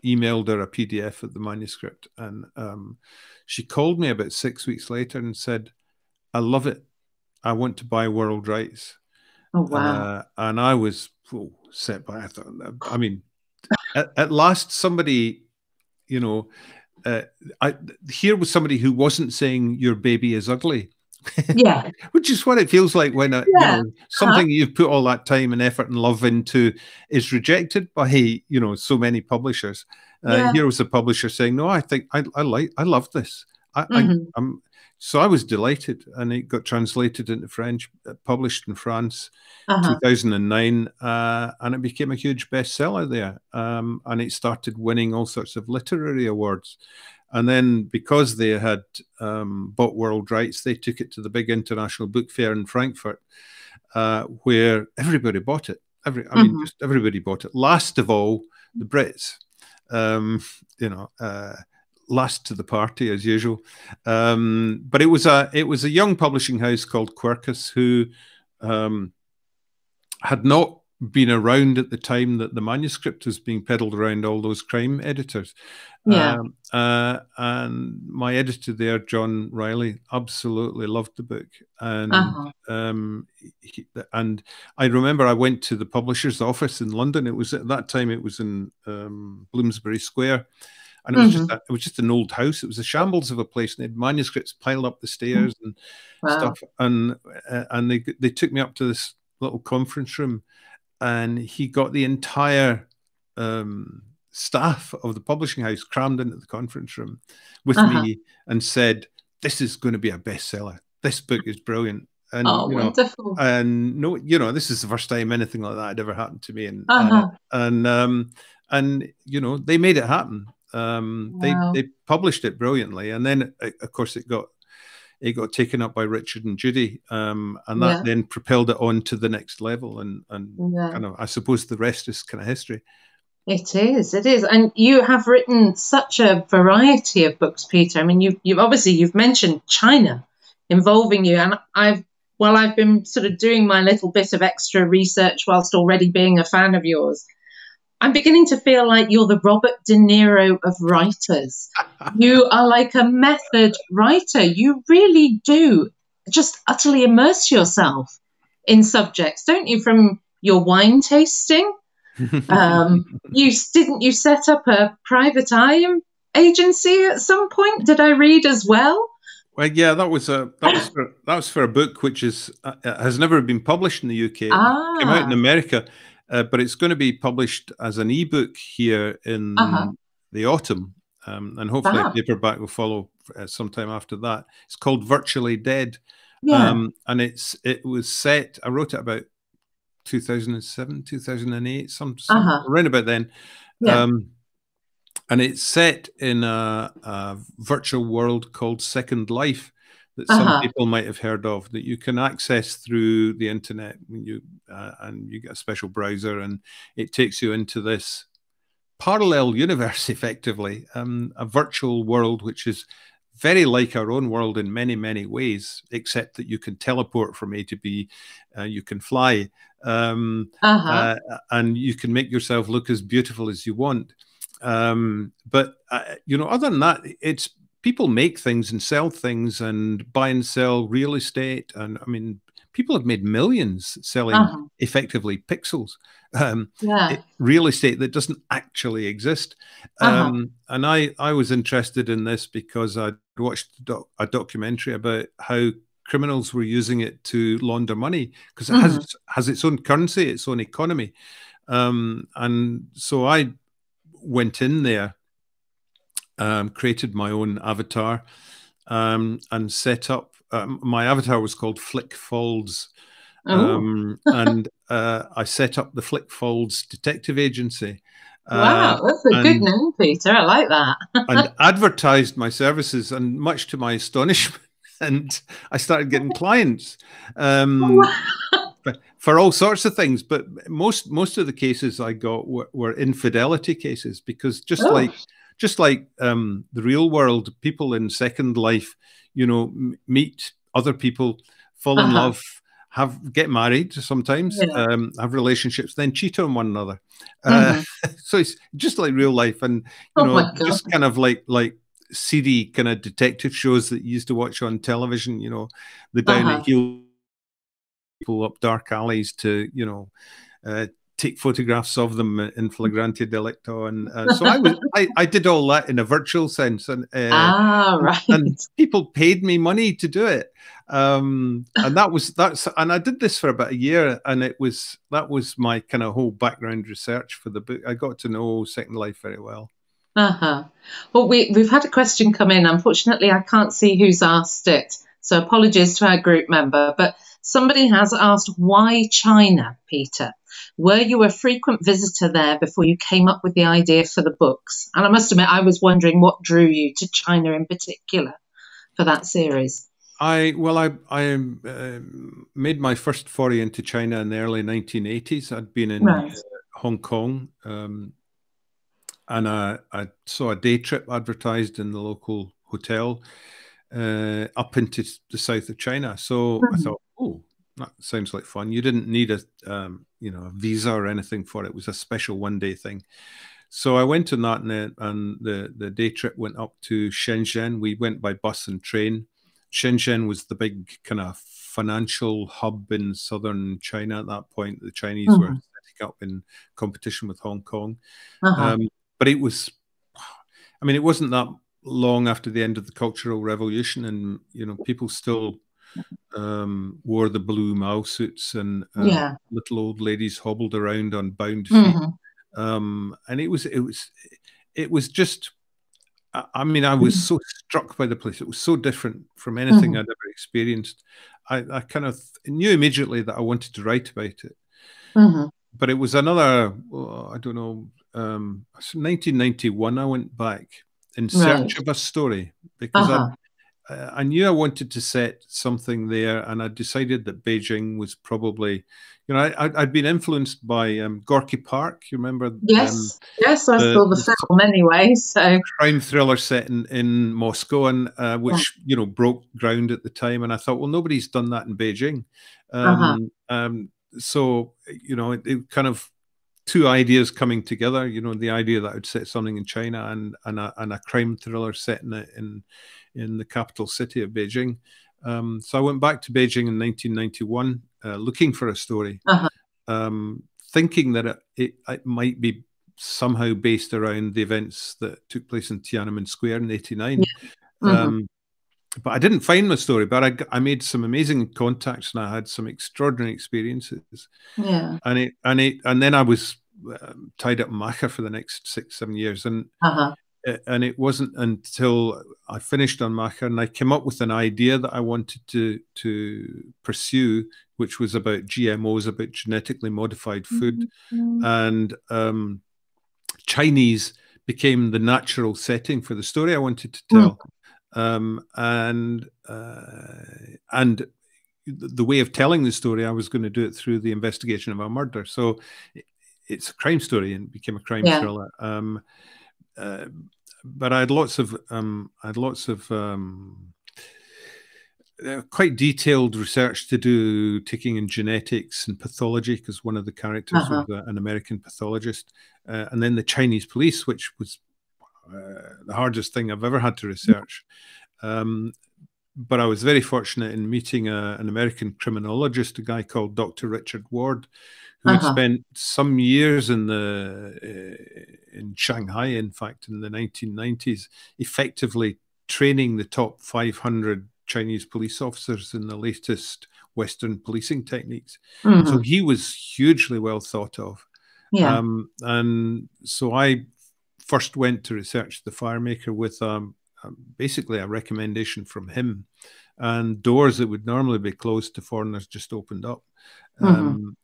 emailed her a PDF of the manuscript, and she called me about 6 weeks later and said, "I love it. I want to buy world rights." Oh, wow. And I was set by. I thought, I mean, at last somebody, you know, here was somebody who wasn't saying your baby is ugly. Yeah. Which is what it feels like when you know, something you've put all that time and effort and love into is rejected by, you know, so many publishers. Here was a publisher saying, "No, I think I love this." So I was delighted, and it got translated into French, published in France, 2009, and it became a huge bestseller there. And it started winning all sorts of literary awards. And then because they had bought world rights, they took it to the big international book fair in Frankfurt, where everybody bought it. I mean, just everybody bought it. Last of all, the Brits, you know, last to the party as usual. But it was a young publishing house called Quercus, who had not been around at the time that the manuscript was being peddled around all those crime editors. And my editor there, John Riley, absolutely loved the book. And and I remember I went to the publisher's office in London. It was at that time, it was in Bloomsbury Square. And it was just an old house. It was a shambles of a place, and they had manuscripts piled up the stairs and stuff. And they took me up to this little conference room, and he got the entire staff of the publishing house crammed into the conference room with me and said, "This is going to be a bestseller. This book is brilliant." And you know, wonderful. And no, you know, this is the first time anything like that had ever happened to me. And you know, they made it happen. They published it brilliantly, and then of course it got taken up by Richard and Judy, and that then propelled it on to the next level, and kind of, I suppose the rest is kind of history. It is, and you have written such a variety of books, Peter. I mean, you've mentioned China involving you, and I've been sort of doing my little bit of extra research whilst already being a fan of yours. I'm beginning to feel like you're the Robert De Niro of writers. You are like a method writer. You really do just utterly immerse yourself in subjects, don't you? From your wine tasting, you set up a private eye agency at some point? Did I read as well? Well, yeah, that was for a book which has never been published in the UK. It came out in America. But it's going to be published as an ebook here in the autumn, and hopefully a paperback will follow sometime after that. It's called Virtually Dead, and it was set. I wrote it about 2007, 2008, some around about then, and it's set in a virtual world called Second Life, that some people might have heard of, that you can access through the internet. And you get a special browser, and it takes you into this parallel universe, effectively, a virtual world which is very like our own world in many, many ways, except that you can teleport from A to B, you can fly, and you can make yourself look as beautiful as you want. But you know, other than that, it's people make things and sell things and buy and sell real estate. And I mean, people have made millions selling effectively pixels, real estate that doesn't actually exist. And I was interested in this because I watched a documentary about how criminals were using it to launder money, because it has its own currency, its own economy. And so I went in there created my own avatar, and set up. My avatar was called Flick Folds, and I set up the Flick Folds Detective Agency. Wow, that's a good name, Peter. I like that. And advertised my services, and much to my astonishment, and I started getting clients. For all sorts of things, but most of the cases I got were infidelity cases, because just like the real world, people in Second Life, meet other people, fall in love, get married sometimes, have relationships, then cheat on one another. So it's just like real life, and just kind of like seedy kind of detective shows that you used to watch on television. The down at heel people up dark alleys to take photographs of them in flagrante delicto, and so I did all that in a virtual sense, and right. and people paid me money to do it, and and I did this for about a year, and that was my kind of whole background research for the book. I got to know Second Life very well. Well, we've had a question come in. Unfortunately, I can't see who's asked it, so apologies to our group member, but somebody has asked, why China, Peter? Were you a frequent visitor there before you came up with the idea for the books? And I must admit, I was wondering what drew you to China in particular for that series. I made my first foray into China in the early 1980s. I'd been in Hong Kong, and I saw a day trip advertised in the local hotel up into the south of China. So I thought, oh, that sounds like fun. You didn't need a visa or anything for it. It was a special one-day thing. So I went on that, and the day trip went up to Shenzhen. We went by bus and train. Shenzhen was the big kind of financial hub in southern China at that point. The Chinese were setting up in competition with Hong Kong. But it wasn't that long after the end of the Cultural Revolution, and people still wore the blue Mao suits, and little old ladies hobbled around on bound feet. And it was just, I was so struck by the place. It was so different from anything I'd ever experienced. I kind of knew immediately that I wanted to write about it. But it was another, I don't know, 1991, I went back in search of a story, because I knew I wanted to set something there, and I decided that Beijing was probably, I'd been influenced by Gorky Park. You remember? Yes, I saw the film anyway. So crime thriller set in Moscow, and which broke ground at the time. And I thought, well, nobody's done that in Beijing. So it kind of two ideas coming together. The idea that I would set something in China and a crime thriller set in the capital city of Beijing. So I went back to Beijing in 1991, looking for a story, thinking that it might be somehow based around the events that took place in Tiananmen Square in '89. But I didn't find my story, but I made some amazing contacts, and I had some extraordinary experiences. And then I was tied up in Macha for the next 6-7 years, and it wasn't until I finished on Macha and I came up with an idea that I wanted to pursue, which was about GMOs, about genetically modified food, and Chinese became the natural setting for the story I wanted to tell. And the way of telling the story, I was going to do it through the investigation of a murder. So it's a crime story, and became a crime thriller. But I had lots of quite detailed research to do, taking in genetics and pathology, because one of the characters was an American pathologist, and then the Chinese police, which was the hardest thing I've ever had to research. But I was very fortunate in meeting an American criminologist, a guy called Dr. Richard Ward, who had spent some years in Shanghai, in fact, in the 1990s, effectively training the top 500 Chinese police officers in the latest Western policing techniques. So he was hugely well thought of. And so I first went to research the firemaker with basically a recommendation from him, and doors that would normally be closed to foreigners just opened up. And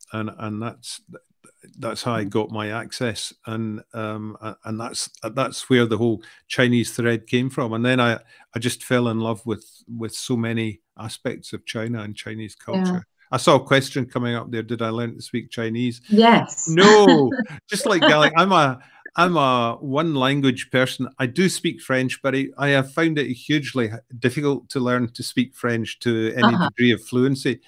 that's how I got my access, and that's where the whole Chinese thread came from. And then I just fell in love with so many aspects of China and Chinese culture. Yeah. I saw a question coming up there. Did I learn to speak Chinese? Yes. No, just like Gaelic. I'm a one language person. I do speak French, but I have found it hugely difficult to learn to speak French to any degree of fluency.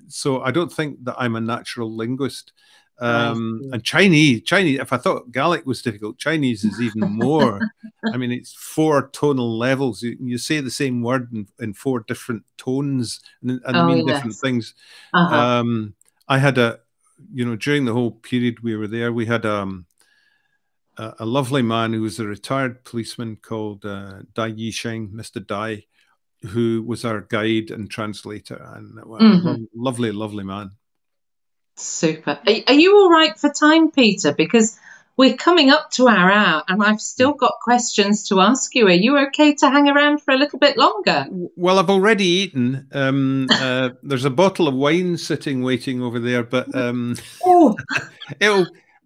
So I don't think that I'm a natural linguist. And Chinese, if I thought Gaelic was difficult, Chinese is even more. I mean, it's 4 tonal levels. You say the same word in 4 different tones, and they mean different things. I had during the whole period we were there, we had a lovely man who was a retired policeman called Dai Yisheng, Mr. Dai, who was our guide and translator, and lovely, lovely man. Super. Are you all right for time, Peter? Because we're coming up to our hour and I've still got questions to ask you. Are you okay to hang around for a little bit longer? Well, I've already eaten. There's a bottle of wine sitting waiting over there, but my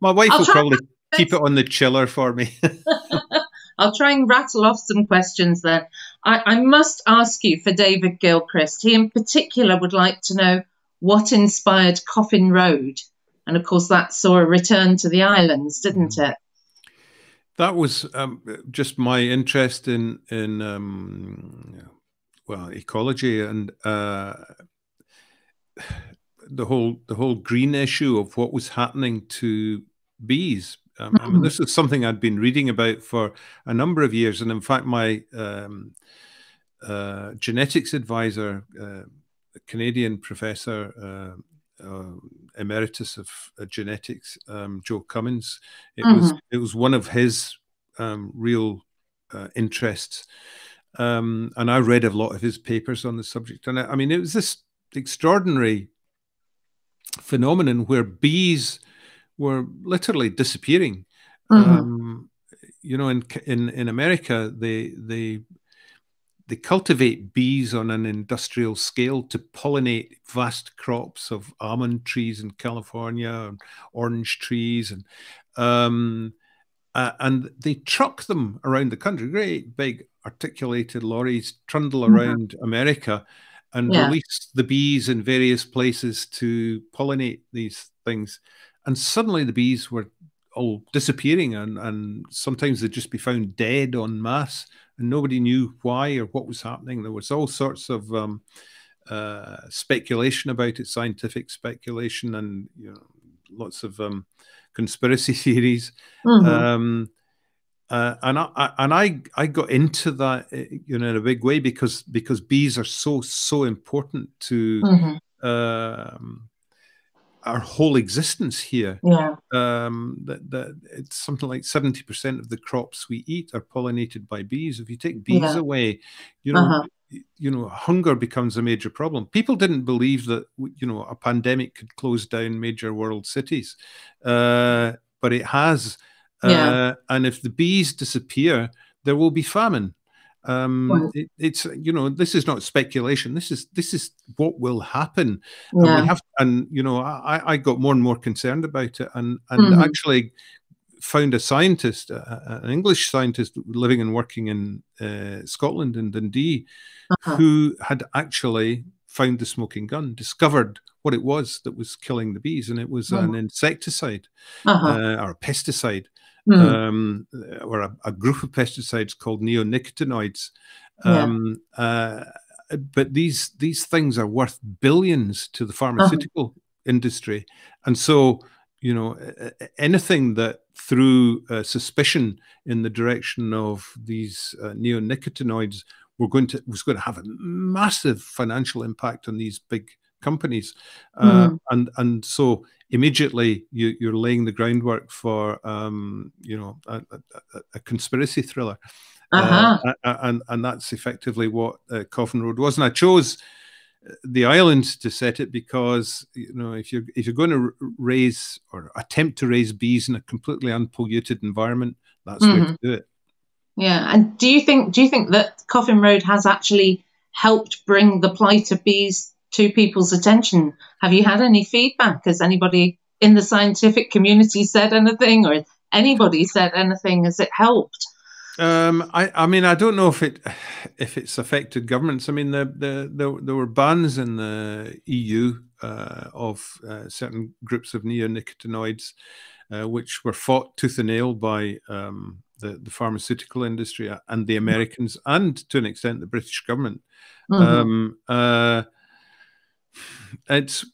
wife will probably keep it on the chiller for me. I'll try and rattle off some questions then. I must ask you for David Gilchrist. He in particular would like to know what inspired Coffin Road. And of course, that saw a return to the islands, didn't it? That was just my interest in ecology and the whole green issue of what was happening to bees. I mean, this is something I'd been reading about for a number of years, and in fact, my genetics advisor, a Canadian professor, emeritus of genetics, Joe Cummins, it was one of his real interests, and I read a lot of his papers on the subject. And I mean, it was this extraordinary phenomenon where bees were literally disappearing. In America, they cultivate bees on an industrial scale to pollinate vast crops of almond trees in California, and orange trees, and they truck them around the country. Great big articulated lorries trundle around America and release the bees in various places to pollinate these things. And suddenly the bees were all disappearing, and sometimes they'd just be found dead en masse, and nobody knew why or what was happening. There was all sorts of speculation about it, scientific speculation, and lots of conspiracy theories. And I got into that in a big way because bees are so important to our whole existence here. That it's something like 70% of the crops we eat are pollinated by bees. If you take bees away, hunger becomes a major problem. People didn't believe that a pandemic could close down major world cities, but it has. And if the bees disappear, there will be famine. It's this is not speculation. This is what will happen, and we have. And I got more and more concerned about it, and actually found a scientist, an English scientist living and working in Scotland, in Dundee, who had actually found the smoking gun, discovered what it was that was killing the bees, and it was an insecticide or a pesticide. Or a group of pesticides called neonicotinoids. But these things are worth billions to the pharmaceutical industry. And so, anything that threw suspicion in the direction of these neonicotinoids was going to have a massive financial impact on these big companies. And so immediately you're laying the groundwork for a conspiracy thriller, and that's effectively what Coffin Road was. And I chose the islands to set it, because if you're going to raise or attempt to raise bees in a completely unpolluted environment, that's where to do it. Yeah, and do you think that Coffin Road has actually helped bring the plight of bees to people's attention? Have you had any feedback? Has anybody in the scientific community said anything, or anybody said anything? Has it helped? I mean, I don't know if it's affected governments. I mean, there were bans in the EU of certain groups of neonicotinoids, which were fought tooth and nail by the pharmaceutical industry and the Americans, and to an extent the British government. It's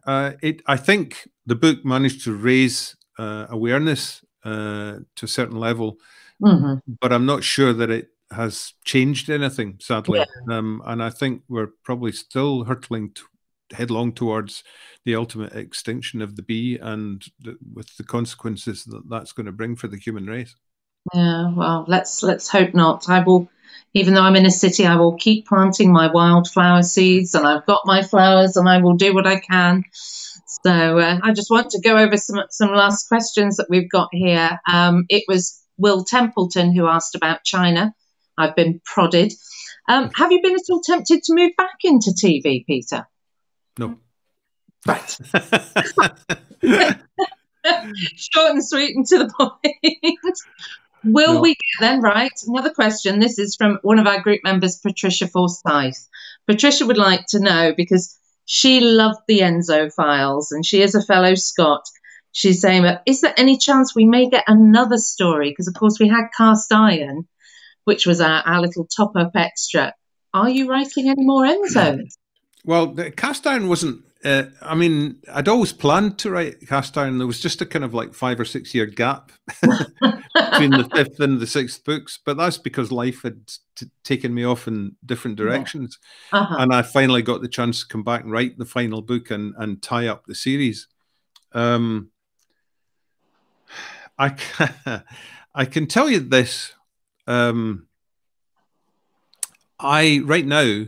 I think the book managed to raise awareness to a certain level, but I'm not sure that it has changed anything, sadly. Yeah. And I think we're probably still hurtling headlong towards the ultimate extinction of the bee, and with the consequences that that's going to bring for the human race. Yeah, well, let's hope not. I will, even though I'm in a city, I will keep planting my wildflower seeds, and I've got my flowers, and I will do what I can. So I just want to go over some last questions that we've got here. It was Will Templeton who asked about China. I've been prodded. Have you been at all tempted to move back into TV, Peter? No. Right. Short and sweet and to the point. Will we get then? Right. Another question. This is from one of our group members, Patricia Forsyth. Patricia would like to know, because she loved the Enzo files and she is a fellow Scot. She's saying, is there any chance we may get another story? Because, of course, we had Cast Iron, which was our little top-up extra. Are you writing any more Enzos? Well, the Cast Iron wasn't... I mean, I'd always planned to write Cast Iron. There was just a kind of like 5 or 6 year gap between the 5th and the 6th books, but that's because life had taken me off in different directions. And I finally got the chance to come back and write the final book and tie up the series. I can tell you this. Right now,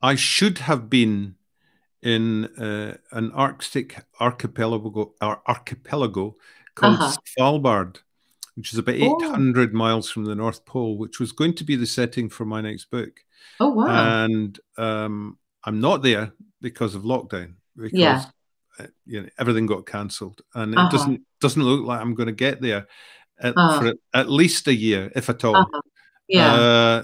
I should have been in an Arctic archipelago called Svalbard, which is about 800 miles from the North Pole, which was going to be the setting for my next book. Oh, wow. And I'm not there because of lockdown, because everything got cancelled, and it doesn't look like I'm going to get there for at least a year, if at all.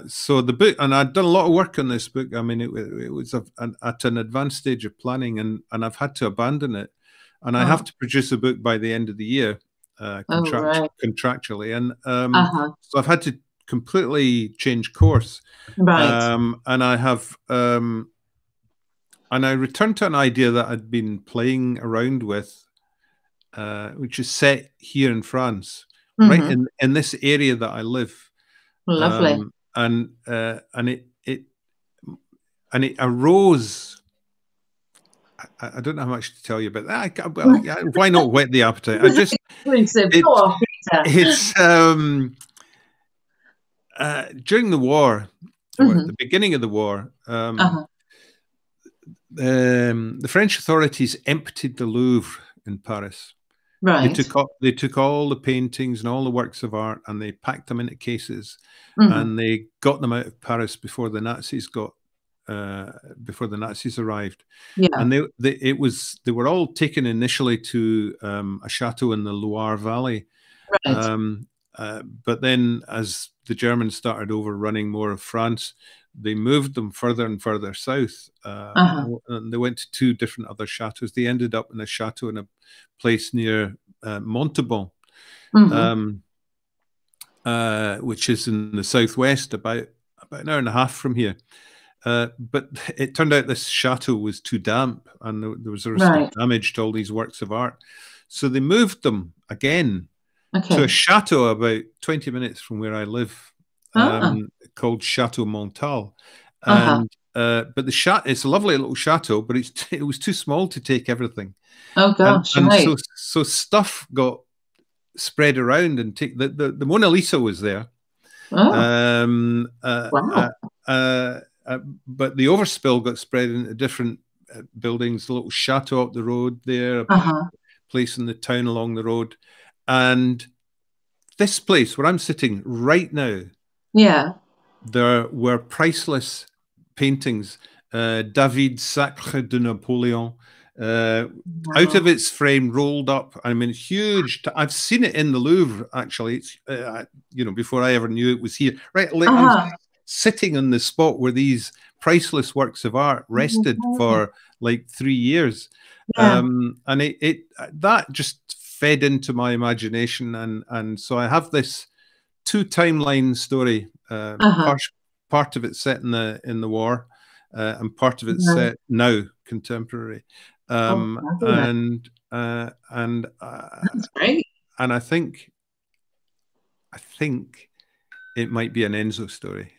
So the book, and I'd done a lot of work on this book. I mean, it was at an advanced stage of planning, and I've had to abandon it. And I have to produce a book by the end of the year, contractually. And so I've had to completely change course. And I have, and I returned to an idea that I'd been playing around with, which is set here in France, right in this area that I live. Lovely. And it arose. I don't know how much to tell you about that. Well, why not whet the appetite? It's during the war, or at the beginning of the war, the French authorities emptied the Louvre in Paris. Right. They took all the paintings and all the works of art, and they packed them into cases, and they got them out of Paris before the Nazis arrived. Yeah. And they were all taken initially to a chateau in the Loire Valley. Right. But then, as the Germans started overrunning more of France, they moved them further and further south. And they went to 2 different other chateaus. They ended up in a chateau in a place near Montauban, which is in the southwest, about an hour and a half from here. But it turned out this chateau was too damp, and there was a risk of damage to all these works of art. So they moved them again to a chateau about 20 minutes from where I live, called Chateau Montal. And but it's a lovely little chateau, but it was too small to take everything. Oh gosh! And so stuff got spread around, and the Mona Lisa was there. Wow. but the overspill got spread into different buildings, a little chateau up the road there, a place in the town along the road. And this place where I'm sitting right now, there were priceless paintings. David Sacre de Napoleon, out of its frame, rolled up. I mean, huge. I've seen it in the Louvre, actually. It's, you know, before I ever knew it was here. Right, I'm sitting on the spot where these priceless works of art rested for like 3 years. And that just fed into my imagination. And so I have this 2 timeline story. Part of it set in the war, and part of it set now, contemporary. And that's great. And I think it might be an Enzo story.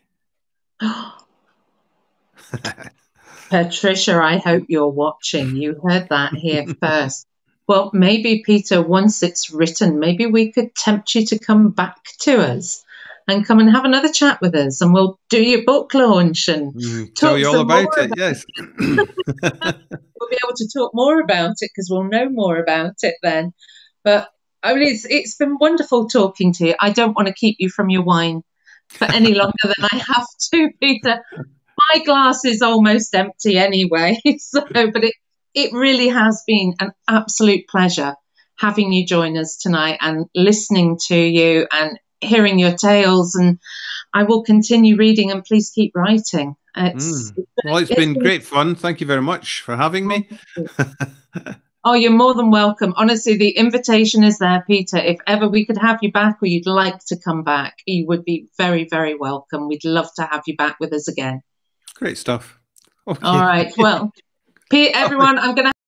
Patricia, I hope you're watching. You heard that here first. Well, maybe, Peter, once it's written, maybe we could tempt you to come back to us and come and have another chat with us, and we'll do your book launch and tell you all about it. Yes. We'll be able to talk more about it because we'll know more about it then. But I mean, it's been wonderful talking to you. I don't want to keep you from your wine for any longer than I have to, Peter. My glass is almost empty anyway. But it really has been an absolute pleasure having you join us tonight and listening to you and hearing your tales. And I will continue reading, and please keep writing. It's been great fun. Thank you very much for having me. Oh, you're more than welcome. Honestly, the invitation is there, Peter. If ever we could have you back, or you'd like to come back, you would be very, very welcome. We'd love to have you back with us again. Great stuff. Okay. All right. Well, Pete, everyone, I'm going to